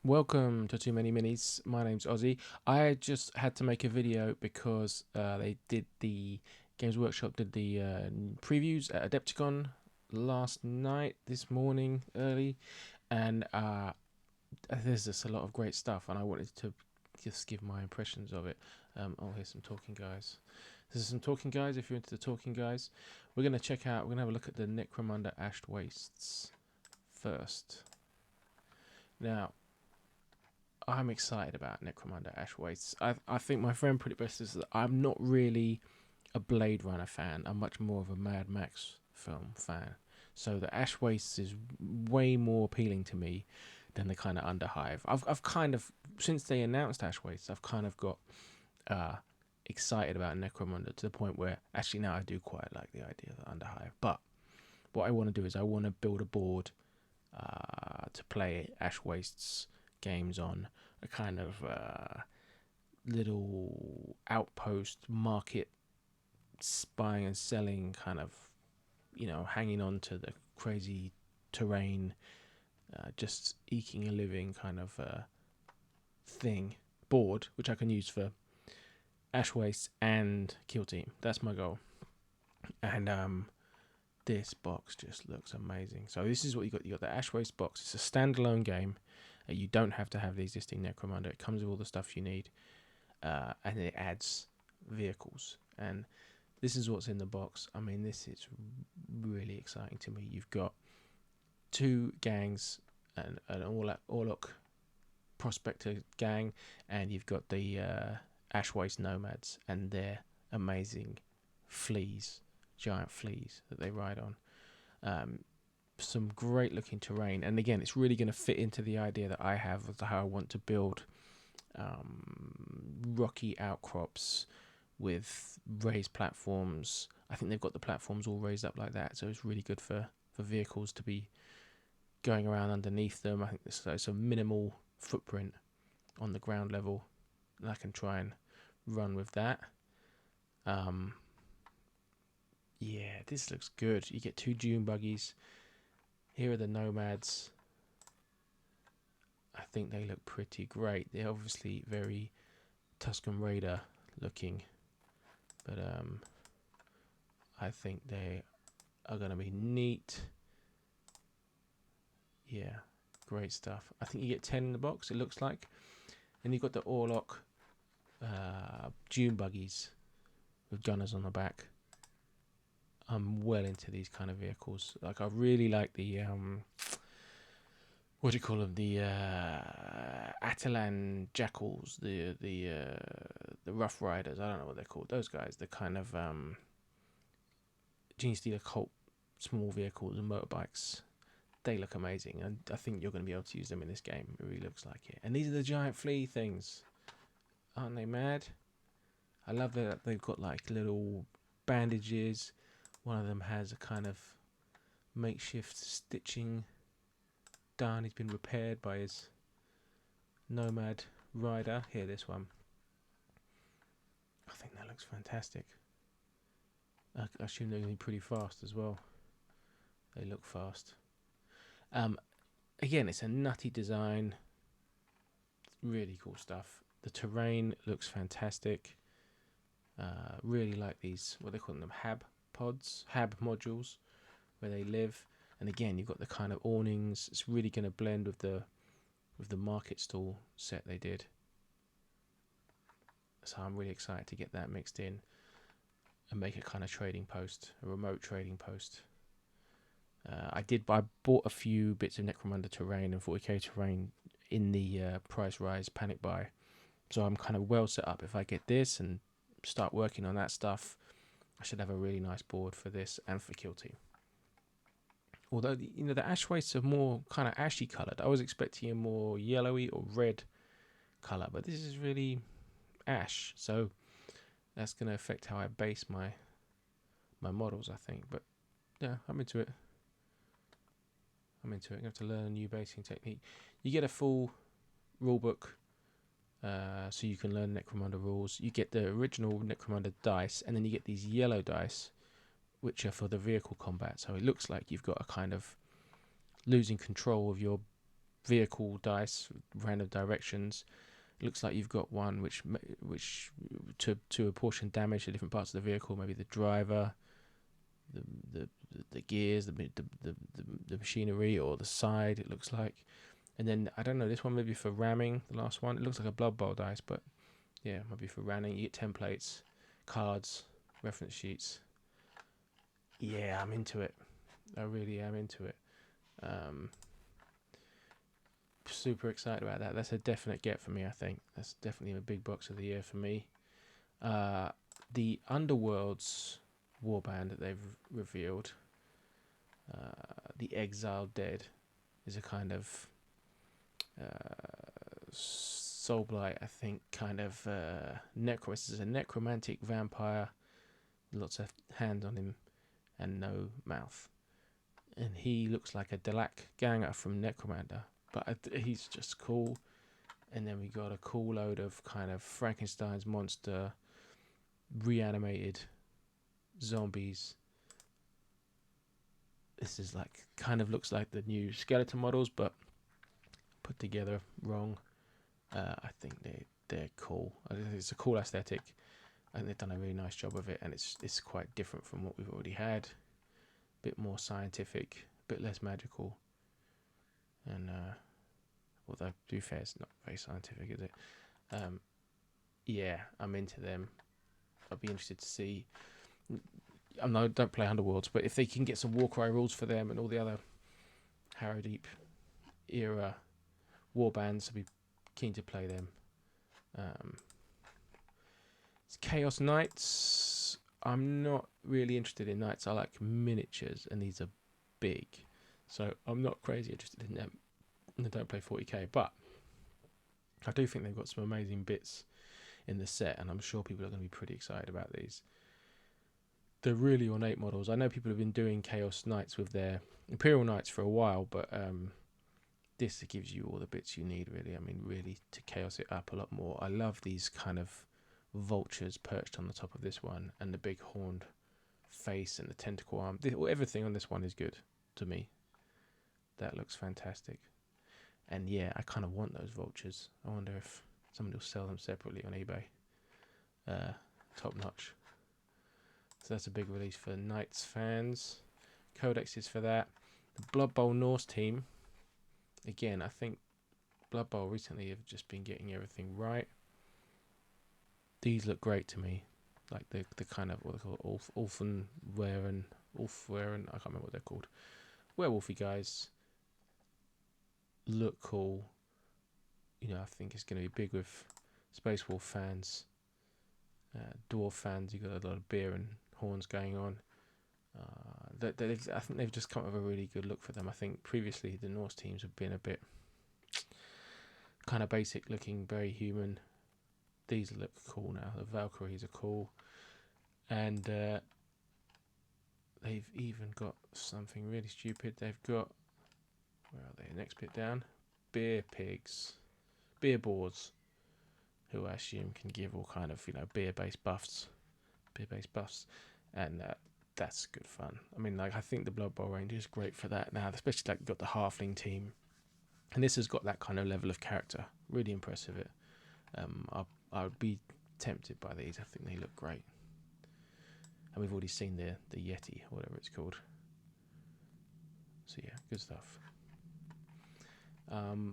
Welcome to Too Many Minis. My name's Ossie. I just had to make a video because they did the Games Workshop did the previews at Adepticon last night, this morning early, and there's just a lot of great stuff, and I wanted to just give my impressions of it. Oh, here's some talking guys. This is some talking guys. If you're into the talking guys, we're gonna check out. We're gonna have a look at the Necromunda Ash Wastes first. Now, I'm excited about Necromunda Ash Wastes. I think my friend put it best is that I'm not really a Blade Runner fan. I'm much more of a Mad Max film fan. So the Ash Wastes is way more appealing to me than the kind of Underhive. I've kind of, since they announced Ash Wastes, I've kind of got excited about Necromunda to the point where actually now I do quite like the idea of the Underhive. But what I want to do is I want to build a board to play Ash Wastes games on, a kind of little outpost market, buying and selling, kind of, hanging on to the crazy terrain, just eking a living kind of thing board, which I can use for Ash Waste and Kill Team. That's my goal. And this box just looks amazing. So this is what you got. You got the Ash Waste box. It's a standalone game. You don't have to have the existing Necromunda. It comes with all the stuff you need, and it adds vehicles. And this is what's in the box. I mean, this is really exciting to me. You've got two gangs, an Orlok prospector gang, and you've got the Ash Waste nomads and their amazing fleas, giant fleas that they ride on. Some great looking terrain, and again it's really going to fit into the idea that I have of how I want to build rocky outcrops with raised platforms. I think they've got the platforms all raised up like that, so it's really good for vehicles to be going around underneath them. I think it's a minimal footprint on the ground level, and I can try and run with that. Yeah, this looks good. You get two dune buggies. Here are the nomads. I think they look pretty great. They're obviously very Tusken Raider looking, but I think they are going to be neat. Yeah, great stuff. I think you get 10 in the box, it looks like. And you've got the Orlok dune buggies with gunners on the back. I'm well into these kind of vehicles. Like, I really like the what do you call them? The Atalan Jackals, the Rough Riders. I don't know what they're called. Those guys, the kind of Gene Stealer Colt small vehicles and motorbikes. They look amazing, and I think you're going to be able to use them in this game. It really looks like it. And these are the giant flea things. Aren't they mad? I love that they've got like little bandages. One of them has a kind of makeshift stitching done. He's been repaired by his nomad rider. Here, this one. I think that looks fantastic. I assume they're going to be pretty fast as well. They look fast. Again, it's a nutty design. Really cool stuff. The terrain looks fantastic. Really like these, what they call them, hab modules, where they live. And again, you've got the kind of awnings. It's really going to blend with the market stall set they did. So I'm really excited to get that mixed in and make a kind of trading post, a remote trading post. I bought a few bits of Necromunda terrain and 40k terrain in the price rise panic buy. So I'm kind of well set up. If I get this and start working on that stuff, I should have a really nice board for this and for Kill Team. Although the Ash Wastes are more kind of ashy coloured. I was expecting a more yellowy or red colour, but this is really ash. So that's going to affect how I base my models, I think. But yeah, I'm into it. I'm going to have to learn a new basing technique. You get a full rulebook, so you can learn Necromunda rules. You get the original Necromunda dice, and then you get these yellow dice, which are for the vehicle combat. So it looks like you've got a kind of losing control of your vehicle dice, random directions. It looks like you've got one which to apportion damage to different parts of the vehicle, maybe the driver, the gears, the machinery, or the side. It looks like, and then I don't know. This one maybe for ramming. The last one, it looks like a Blood Bowl dice, but yeah, maybe for ramming. You get templates, cards, reference sheets. Yeah, I'm into it. I really am into it. Super excited about that. That's a definite get for me. I think that's definitely a big box of the year for me. The Underworlds warband that they've revealed, the Exiled Dead, is a kind of soulblight, I think, kind of This is a necromantic vampire, lots of hands on him and no mouth, and he looks like a Delac ganger from Necromunda, but he's just cool. And then we got a cool load of kind of Frankenstein's monster, reanimated zombies. This is like, kind of looks like the new skeleton models, but put together wrong. I think they're cool. I think it's a cool aesthetic, and they've done a really nice job of it. And it's quite different from what we've already had. A bit more scientific, a bit less magical. And although, to be fair, it's not very scientific, is it? Yeah, I'm into them. I'd be interested to see. I don't play Underworlds, but if they can get some Warcry rules for them and all the other Harrowdeep era warbands, I'd be keen to play them. It's Chaos Knights. I'm not really interested in knights. I like miniatures, and these are big, so I'm not crazy interested in them. And I don't play 40k, but I do think they've got some amazing bits in the set, and I'm sure people are going to be pretty excited about these. They're really ornate models. I know people have been doing Chaos Knights with their Imperial Knights for a while, but this gives you all the bits you need, really. I mean, really, to chaos it up a lot more. I love these kind of vultures perched on the top of this one, and the big horned face and the tentacle arm. Everything on this one is good to me. That looks fantastic. And yeah, I kind of want those vultures. I wonder if somebody will sell them separately on eBay. Top notch. So that's a big release for Knights fans. Codexes for that. The Blood Bowl Norse team. Again, I think Blood Bowl recently have just been getting everything right. These look great to me. Like the kind of, what they call Ulfwearen, I can't remember what they're called. Werewolfy guys look cool. You know, I think it's going to be big with Space Wolf fans, Dwarf fans. You got a lot of beer and horns going on. I think they've just come up with a really good look for them. I think previously the Norse teams have been a bit kind of basic looking, very human. These look cool now. The Valkyries are cool, and they've even got something really stupid. They've got, where are they? Next bit down, beer pigs, beer boars, who I assume can give all kind of beer-based buffs, and that's good fun. I mean, like, I think the Blood Bowl range is great for that now, especially like you've got the halfling team, and this has got that kind of level of character. Really impressive. I would be tempted by these. I think they look great, and we've already seen the Yeti, or whatever it's called. So yeah, good stuff.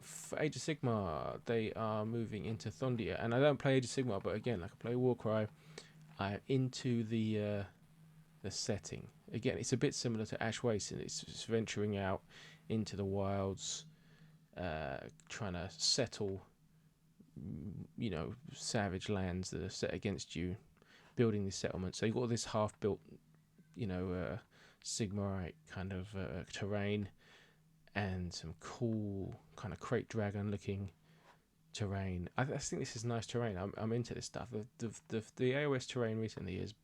For Age of Sigmar, they are moving into Thondia, and I don't play Age of Sigmar, but again, like I play Warcry, I'm into the setting. Again, it's a bit similar to Ash Wastes, and it's venturing out into the wilds, trying to settle, savage lands that are set against you, building these settlements. So you've got this half-built, Sigmarite kind of terrain, and some cool kind of crate dragon looking terrain. I think this is nice terrain. I'm into this stuff. The AOS terrain recently has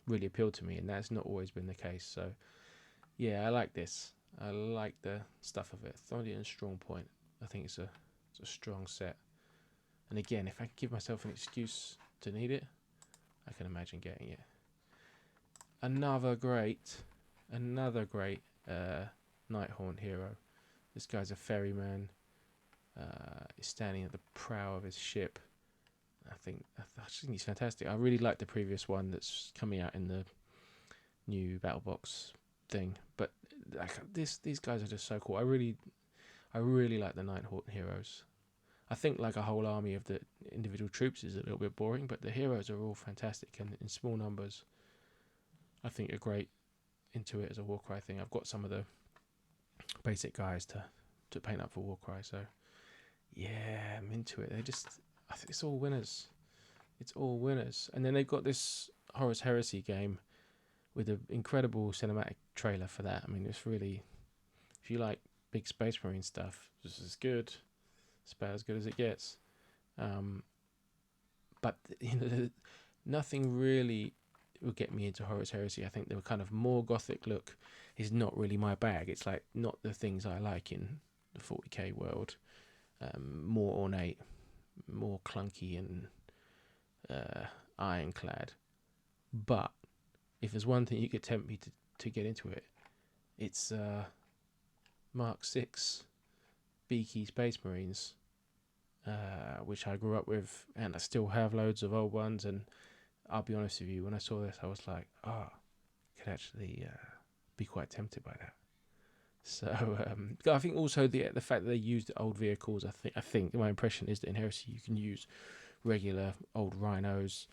really appealed to me, and that's not always been the case. So yeah, I like this. I like the stuff of it. Thondian Strong Point. I think it's a strong set. And again, if I can give myself an excuse to need it, I can imagine getting it. Another great Nighthorn Hero. This guy's a ferryman. is standing at the prow of his ship. I just think he's fantastic. I really like the previous one that's coming out in the new battle box thing, but like these guys are just so cool. I really like the Nighthorn heroes. I think like a whole army of the individual troops is a little bit boring, but the heroes are all fantastic, and in small numbers I think are great into it as a Warcry thing. I've got some of the basic guys to paint up for Warcry, so yeah, I'm into it. I think it's all winners. It's all winners. And then they've got this Horus Heresy game with an incredible cinematic trailer for that. I mean, it's really, if you like big Space Marine stuff, this is good. It's about as good as it gets. But nothing really will get me into Horus Heresy. I think the kind of more gothic look is not really my bag. It's like not the things I like in the 40k world. More ornate, more clunky and ironclad. But if there's one thing you could tempt me to get into it, it's Mark 6 Beaky Space Marines, which I grew up with, and I still have loads of old ones. And I'll be honest with you, when I saw this, I was like, I could actually be quite tempted by that. So I think also the fact that they used old vehicles. I think my impression is that in Heresy you can use regular old rhinos,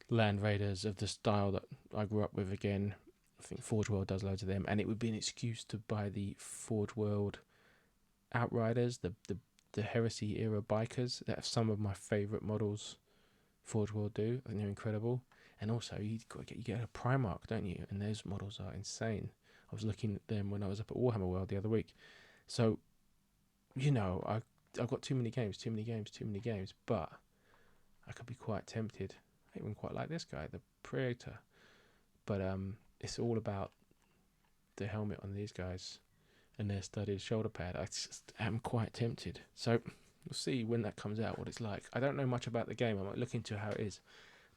Land Raiders of the style that I grew up with. Again, I think Forge World does loads of them, and it would be an excuse to buy the Forge World Outriders, the Heresy era bikers. That are some of my favourite models Forge World do. I think they're incredible. And also you get a Primarch, don't you? And those models are insane. I was looking at them when I was up at Warhammer World the other week. So, I've got too many games, but I could be quite tempted. I even quite like this guy, the Praetor. But it's all about the helmet on these guys and their studded shoulder pad. I just am quite tempted. So we'll see when that comes out what it's like. I don't know much about the game. I might look into how it is.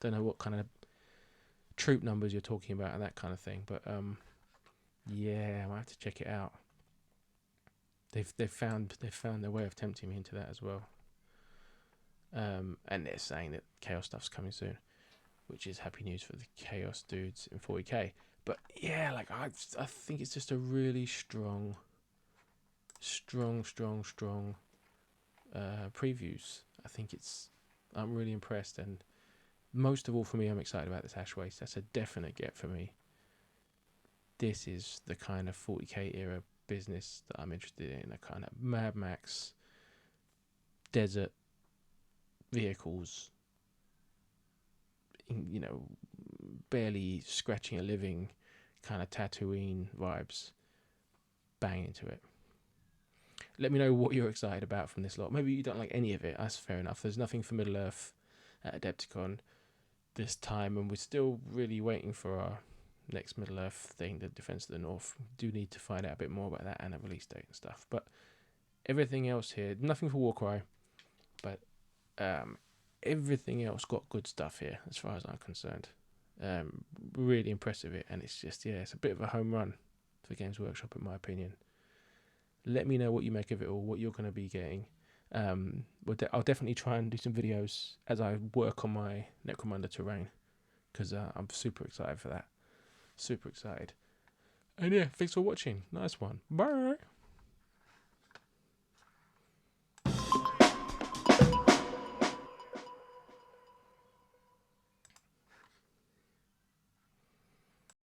Don't know what kind of troop numbers you're talking about and that kind of thing. But yeah, I might have to check it out. They've found their way of tempting me into that as well. And they're saying that Chaos stuff's coming soon, which is happy news for the Chaos dudes in 40k. But yeah, like I think it's just a really strong previews. I'm really impressed, and most of all for me, I'm excited about this Ash Waste. That's a definite get for me. This is the kind of 40k era business that I'm interested in. A kind of Mad Max desert vehicles, barely scratching a living, kind of Tatooine vibes. Bang into it. Let me know what you're excited about from this lot. Maybe you don't like any of it. That's fair enough. There's nothing for Middle Earth at Adepticon this time, and we're still really waiting for our next Middle Earth thing, the Defense of the North. We do need to find out a bit more about that and a release date and stuff. But everything else here, nothing for Warcry, but everything else got good stuff here as far as I'm concerned. Really impressive it, and it's just, it's a bit of a home run for Games Workshop in my opinion. Let me know what you make of it all, what you're going to be getting. I'll definitely try and do some videos as I work on my Necromunda terrain, because I'm super excited for that. Super excited. And yeah, thanks for watching. Nice one. Bye.